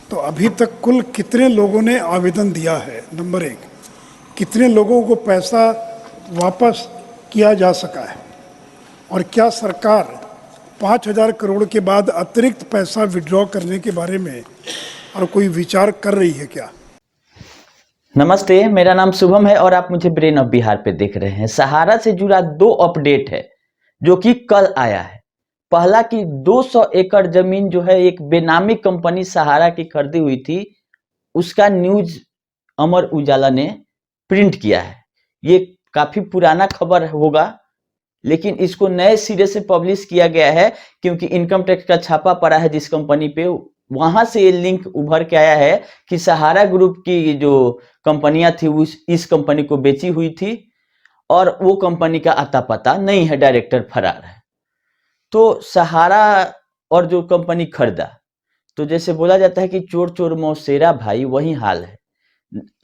तो अभी तक कुल कितने लोगों ने आवेदन दिया है? नंबर एक, कितने लोगों को पैसा वापस किया जा सका है? और क्या सरकार 5,000 करोड़ के बाद अतिरिक्त पैसा विड्रॉ करने के बारे में और कोई विचार कर रही है क्या? नमस्ते, मेरा नाम शुभम है और आप मुझे ब्रेन ऑफ बिहार पे देख रहे हैं। सहारा से जुड़ा दो अपडेट है जो कि कल आया है। पहला कि 200 एकड़ जमीन जो है एक बेनामी कंपनी सहारा की खरीदी हुई थी, उसका न्यूज अमर उजाला ने प्रिंट किया है। ये काफी पुराना खबर होगा, लेकिन इसको नए सिरे से पब्लिश किया गया है क्योंकि इनकम टैक्स का छापा पड़ा है जिस कंपनी पे, वहां से ये लिंक उभर के आया है कि सहारा ग्रुप की जो कंपनियां थी इस कंपनी को बेची हुई थी और वो कंपनी का आता पता नहीं है, डायरेक्टर फरार है। तो सहारा और जो कंपनी खरीदा, तो जैसे बोला जाता है कि चोर चोर मौसेरा भाई, वही हाल है।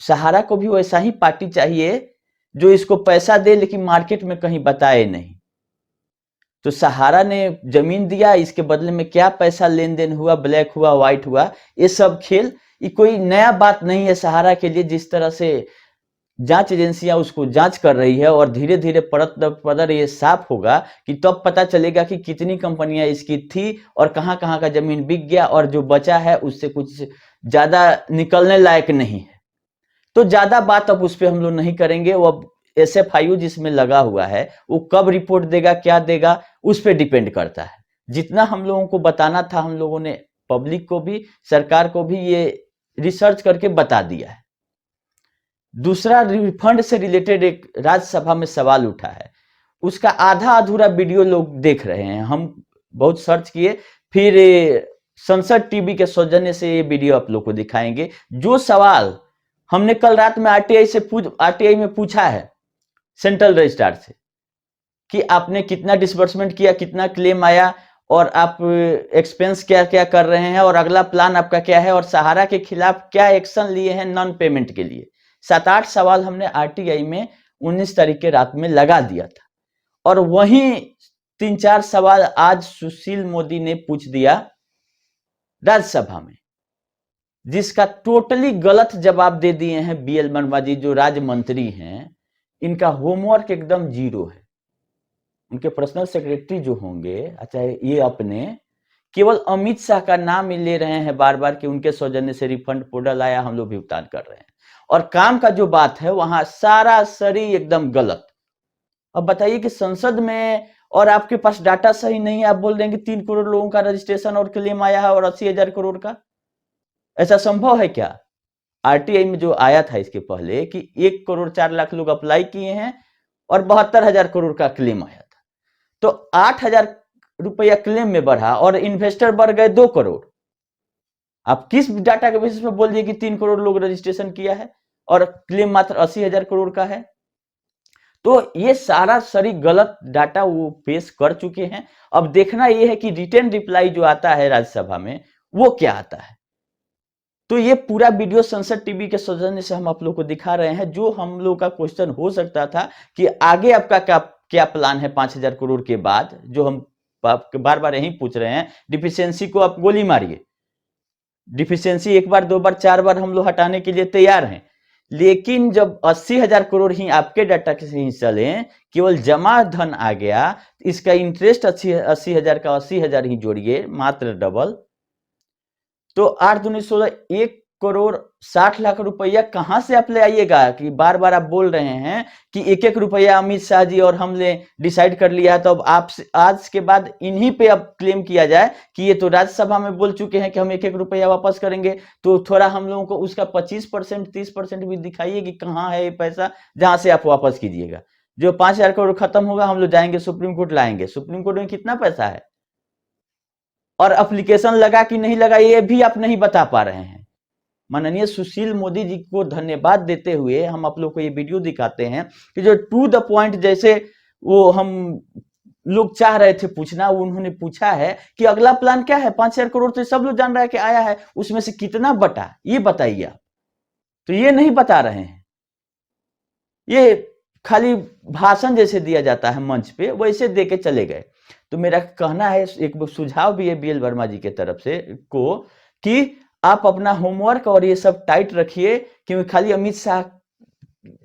सहारा को भी वैसा ही पार्टी चाहिए जो इसको पैसा दे लेकिन मार्केट में कहीं बताए नहीं। तो सहारा ने जमीन दिया, इसके बदले में क्या पैसा लेन देन हुआ, ब्लैक हुआ व्हाइट हुआ, ये सब खेल, ये कोई नया बात नहीं है सहारा के लिए। जिस तरह से जांच एजेंसियां उसको जांच कर रही है और धीरे धीरे परत दर परत ये साफ होगा कि तब पता चलेगा कि कितनी कंपनियां इसकी थी और कहां कहां का जमीन बिक गया और जो बचा है उससे कुछ ज्यादा निकलने लायक नहीं है। तो ज्यादा बात अब उस पर हम लोग नहीं करेंगे। वो अब SFIU जिसमें लगा हुआ है वो कब रिपोर्ट देगा, क्या देगा, उस पर डिपेंड करता है। जितना हम लोगों को बताना था हम लोगों ने पब्लिक को भी, सरकार को भी ये रिसर्च करके बता दिया है। दूसरा, रिफंड से रिलेटेड एक राज्यसभा में सवाल उठा है, उसका आधा अधूरा वीडियो लोग देख रहे हैं। हम बहुत सर्च किए, फिर संसद टीवी के सौजन्य से ये वीडियो आप लोग को दिखाएंगे। जो सवाल हमने कल रात में आरटीआई में पूछा है सेंट्रल रजिस्ट्रार से कि आपने कितना डिसबर्समेंट किया, कितना क्लेम आया और आप एक्सपेंस क्या क्या कर रहे हैं और अगला प्लान आपका क्या है और सहारा के खिलाफ क्या एक्शन लिए हैं नॉन पेमेंट के लिए। 7-8 सवाल हमने आरटीआई में 19 तारीख के रात में लगा दिया था और वहीं 3-4 सवाल आज सुशील मोदी ने पूछ दिया राज्यसभा में, जिसका टोटली गलत जवाब दे दिए हैं BL वर्मा जी जो राज्य मंत्री हैं। इनका होमवर्क एकदम जीरो है। उनके पर्सनल सेक्रेटरी जो होंगे, अच्छा ये अपने केवल अमित शाह का नाम ही ले रहे हैं बार बार कि उनके सौजन्य से रिफंड पोर्टल आया, हम लोग भुगतान कर रहे हैं, और काम का जो बात है वहां सारा सरी एकदम गलत। अब बताइए कि संसद में और आपके पास डाटा सही नहीं है, आप बोल रहे हैं कि 3 करोड़ लोगों का रजिस्ट्रेशन और क्लेम आया है और 80,000 करोड़ का, ऐसा संभव है क्या? आरटीआई में जो आया था इसके पहले कि 1 करोड़ 4 लाख लोग अप्लाई किए हैं और 72,000 करोड़ का क्लेम आया था, तो 8,000 रुपया क्लेम में बढ़ा और इन्वेस्टर बढ़ गए 2 करोड़। आप किस डाटा के बेसिस पे बोल दिए कि 3 करोड़ लोग रजिस्ट्रेशन किया है और क्लेम मात्र 80,000 करोड़ का है? तो ये सारा सरी गलत डाटा वो पेश कर चुके हैं। अब देखना यह है कि रिटर्न रिप्लाई जो आता है राज्यसभा में वो क्या आता है। तो ये पूरा वीडियो संसद टीवी के सौजन्य से हम आप लोग को दिखा रहे हैं। जो हम लोग का क्वेश्चन हो सकता था कि आगे आपका क्या क्या प्लान है 5,000 करोड़ के बाद, जो हम बार बार यही पूछ रहे हैं। डिफिशियंसी को आप गोली मारिए, डिफिशियंसी 1 बार 2 बार 4 बार हम लोग हटाने के लिए तैयार हैं, लेकिन जब 80,000 करोड़ ही आपके डाटा के ही चले, केवल जमा धन आ गया, इसका इंटरेस्ट 80,000 का 80,000 ही जोड़िए, मात्र डबल, तो 8 दूनी 16, 1 करोड़ 60 लाख रुपया कहां से आप ले आइएगा? कि बार बार आप बोल रहे हैं कि एक एक रुपया अमित शाह जी और हमने डिसाइड कर लिया, तो अब आप आज के बाद इन्हीं पे अब क्लेम किया जाए कि ये तो राज्यसभा में बोल चुके हैं कि हम एक एक रुपया वापस करेंगे, तो थोड़ा हम लोगों को उसका 25% 30% भी दिखाइए कि कहाँ है ये पैसा जहां से आप वापस कीजिएगा। जो 5,000 करोड़ खत्म होगा हम लोग जाएंगे सुप्रीम कोर्ट, लाएंगे सुप्रीम कोर्ट में कितना पैसा है और एप्लीकेशन लगा कि नहीं लगा ये भी आप नहीं बता पा रहे हैं। माननीय सुशील मोदी जी को धन्यवाद देते हुए हम आप लोग को ये वीडियो दिखाते हैं कि जो टू द पॉइंट जैसे वो हम लोग चाह रहे थे पूछना, उन्होंने पूछा है कि अगला प्लान क्या है। 5,000 करोड़ तो सब लोग जान रहा है कि आया है, उसमें से कितना बटा ये बताइए आप। तो ये नहीं बता रहे हैं, ये खाली भाषण जैसे दिया जाता है मंच पे वैसे दे के चले गए। तो मेरा कहना है, एक सुझाव भी है BL वर्मा जी के तरफ से को, कि आप अपना होमवर्क और ये सब टाइट रखिए, क्योंकि खाली अमित शाह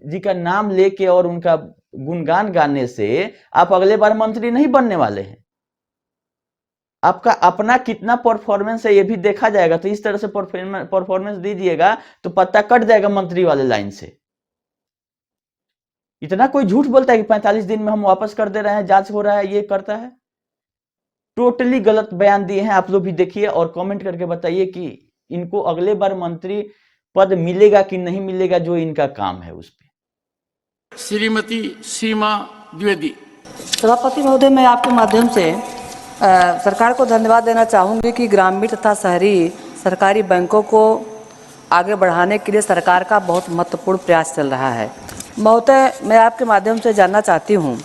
जी का नाम लेके और उनका गुणगान गाने से आप अगले बार मंत्री नहीं बनने वाले हैं। आपका अपना कितना परफॉर्मेंस है ये भी देखा जाएगा। तो इस तरह से परफॉर्मेंस दीजिएगा तो पत्ता कट जाएगा मंत्री वाले लाइन से। इतना कोई झूठ बोलता है कि 45 दिन में हम वापस कर दे रहे हैं, जांच हो रहा है, ये करता है। टोटली गलत बयान दिए हैं। आप लोग भी देखिए और कमेंट करके बताइए कि इनको अगले बार मंत्री पद मिलेगा कि नहीं मिलेगा, जो इनका काम है उस पर। श्रीमती सीमा द्विवेदी। सभापति महोदय, मैं आपके माध्यम से सरकार को धन्यवाद देना चाहूँगी कि ग्रामीण तथा शहरी सरकारी बैंकों को आगे बढ़ाने के लिए सरकार का बहुत महत्वपूर्ण प्रयास चल रहा है। महोदय, मैं आपके माध्यम से जानना चाहती हूँ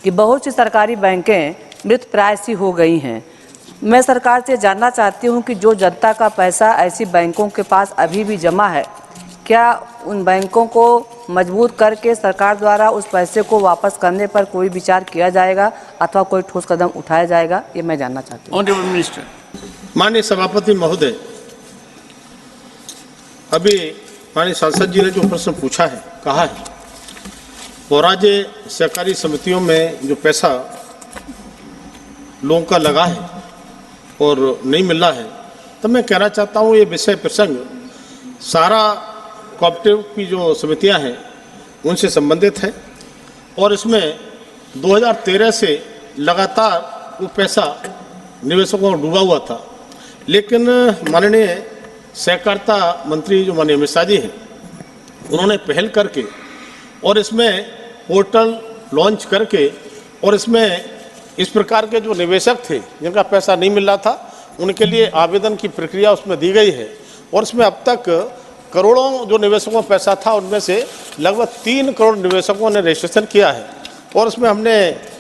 कि बहुत सी सरकारी बैंकें मृत प्राय सी हो गई हैं। मैं सरकार से जानना चाहती हूँ कि जो जनता का पैसा ऐसी बैंकों के पास अभी भी जमा है, क्या उन बैंकों को मजबूत करके सरकार द्वारा उस पैसे को वापस करने पर कोई विचार किया जाएगा अथवा कोई ठोस कदम उठाया जाएगा, ये मैं जानना चाहती हूँ। Honourable minister. माननीय सभापति महोदय, अभी माननीय सांसद जी ने जो प्रश्न पूछा है, कहा है वो राज्य सहकारी समितियों में जो पैसा लोगों का लगा है और नहीं मिल रहा है, तो मैं कहना चाहता हूँ ये विषय प्रसंग सारा कोऑपरेटिव की जो समितियां हैं उनसे संबंधित है और इसमें 2013 से लगातार वो पैसा निवेशकों को डूबा हुआ था। लेकिन माननीय सहकारिता मंत्री जो माननीय अमित शाह जी हैं, उन्होंने पहल करके और इसमें पोर्टल लॉन्च करके और इसमें इस प्रकार के जो निवेशक थे जिनका पैसा नहीं मिल रहा था, उनके लिए आवेदन की प्रक्रिया उसमें दी गई है और इसमें अब तक करोड़ों जो निवेशकों का पैसा था उनमें से लगभग 3 करोड़ निवेशकों ने रजिस्ट्रेशन किया है और उसमें हमने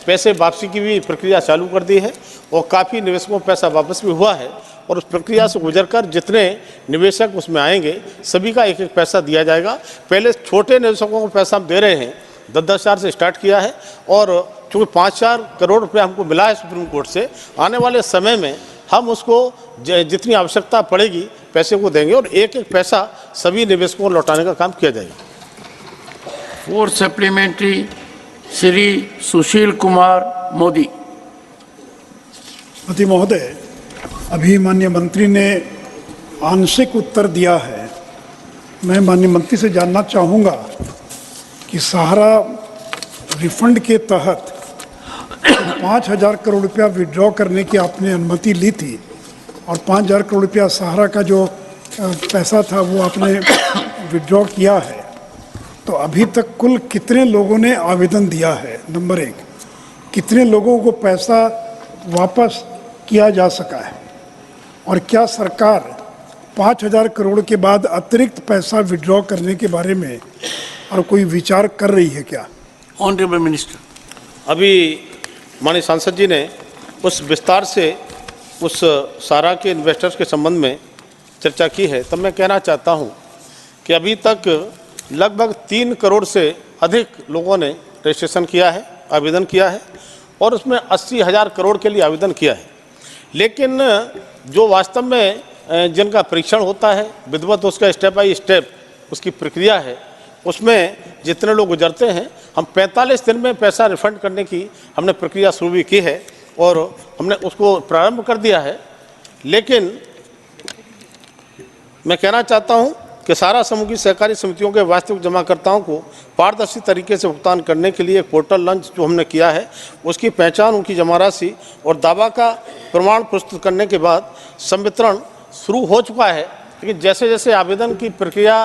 पैसे वापसी की भी प्रक्रिया चालू कर दी है और काफ़ी निवेशकों को पैसा वापस भी हुआ है और उस प्रक्रिया से गुजरकर जितने निवेशक उसमें आएंगे सभी का एक एक पैसा दिया जाएगा। पहले छोटे निवेशकों को पैसा हम दे रहे हैं, 10-10 हज़ार से स्टार्ट किया है और चूँकि 5-4 करोड़ रुपये हमको मिला है सुप्रीम कोर्ट से, आने वाले समय में हम उसको जितनी आवश्यकता पड़ेगी पैसे को देंगे और एक एक पैसा सभी निवेशकों को लौटाने का काम किया जाएगा। 4 सप्लीमेंट्री श्री सुशील कुमार मोदी। पति महोदय, अभी माननीय मंत्री ने आंशिक उत्तर दिया है। मैं माननीय मंत्री से जानना चाहूँगा कि सहारा रिफंड के तहत 5,000 करोड़ रुपया विड्रॉ करने की आपने अनुमति ली थी और 5,000 करोड़ रुपया सहारा का जो पैसा था वो आपने विड्रॉ किया है, तो अभी तक कुल कितने लोगों ने आवेदन दिया है? नंबर 1, कितने लोगों को पैसा वापस किया जा सका है और क्या सरकार 5,000 करोड़ के बाद अतिरिक्त पैसा विड्रॉ करने के बारे में और कोई विचार कर रही है क्या? Honourable minister. अभी माननीय सांसद जी ने उस विस्तार से उस सारा के इन्वेस्टर्स के संबंध में चर्चा की है, तब मैं कहना चाहता हूं कि अभी तक लगभग 3 करोड़ से अधिक लोगों ने रजिस्ट्रेशन किया है, आवेदन किया है और उसमें 80,000 करोड़ के लिए आवेदन किया है। लेकिन जो वास्तव में जिनका परीक्षण होता है विधिवत, उसका स्टेप बाई स्टेप उसकी प्रक्रिया है, उसमें जितने लोग गुजरते हैं, हम 45 दिन में पैसा रिफंड करने की हमने प्रक्रिया शुरू भी की है और हमने उसको प्रारंभ कर दिया है। लेकिन मैं कहना चाहता हूं कि सारा समूह की सहकारी समितियों के वास्तविक जमाकर्ताओं को पारदर्शी तरीके से भुगतान करने के लिए पोर्टल लॉन्च जो हमने किया है, उसकी पहचान, उनकी जमा राशि और दावा का प्रमाण प्रस्तुत करने के बाद संवितरण शुरू हो चुका है। लेकिन जैसे जैसे आवेदन की प्रक्रिया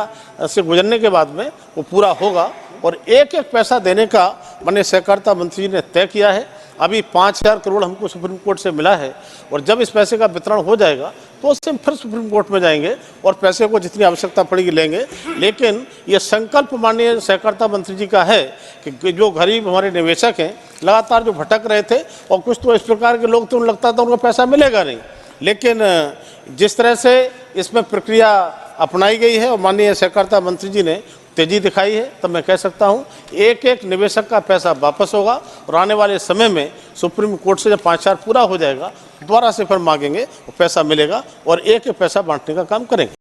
से गुजरने के बाद में वो पूरा होगा और एक एक पैसा देने का माननीय सहकारिता मंत्री जी ने तय किया है। अभी 5,000 करोड़ हमको सुप्रीम कोर्ट से मिला है और जब इस पैसे का वितरण हो जाएगा तो उससे फिर सुप्रीम कोर्ट में जाएंगे और पैसे को जितनी आवश्यकता पड़ेगी लेंगे। लेकिन ये संकल्प माननीय सहकारिता मंत्री जी का है कि जो गरीब हमारे निवेशक हैं, लगातार जो भटक रहे थे और कुछ तो इस प्रकार के लोग तो उन्हें लगता था उनको पैसा मिलेगा नहीं, लेकिन जिस तरह से इसमें प्रक्रिया अपनाई गई है और माननीय सहकारिता मंत्री जी ने तेजी दिखाई है, तब मैं कह सकता हूँ एक एक निवेशक का पैसा वापस होगा और आने वाले समय में सुप्रीम कोर्ट से जब 5 साल पूरा हो जाएगा दोबारा से फिर मांगेंगे, पैसा मिलेगा और एक एक पैसा बांटने का काम करेंगे।